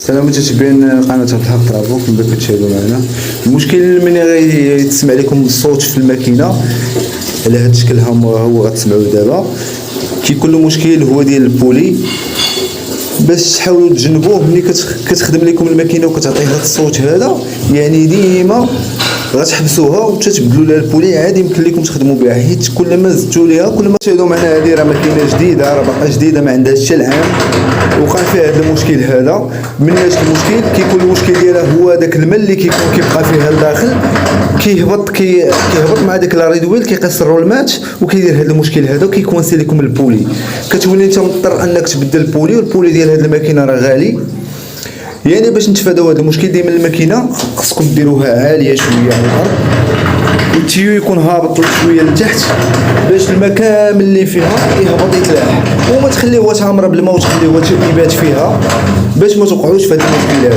سلام متابعين قناة الحق طرابوك، كما كتشاهدوا معنا. المشكل ملي غيتسمع لكم الصوت في الماكينه على هذا الشكل هو غتسمعوه دابا، كيكون له مشكل هو ديال البولي. باش تحاولوا تجنبوه ملي كتخدم لكم الماكينه وكتعطي هذا الصوت هذا، يعني ديما غتحبسوها وتتبدلوا لها البولي. عادي يمكن لكم تخدموا بها، حيت كل ما زدتوا ليها كل ما تشاهدوا معنا. هذه راه ماكينه جديده، راه باقا جديده، ما عندهاش حتى العام، وقع فيها هذا المشكل هذا. من اش المشكل؟ كيكون المشكل ديالها هو داك الماء اللي كيبقى فيها لداخل، كيهبط مع داك لاريدويل، كيقصر المات وكيدير هذا المشكل هذا وكيكونسي لكم البولي. كتولي انت مضطر انك تبدل البولي، والبولي ديال هذه الماكينه راه غالي. يعني باش نتفاداو هذا المشكل ديما الماكينه خصكم ديروها عاليه شويه على الارض، والتيو يكون هابط شويه لتحت باش الماء كامل اللي فيها يهبط يتلاح، وما تخليوها تامره بالماء وتخليوها يبات فيها باش ما توقعوش في هذا المشكل هذا.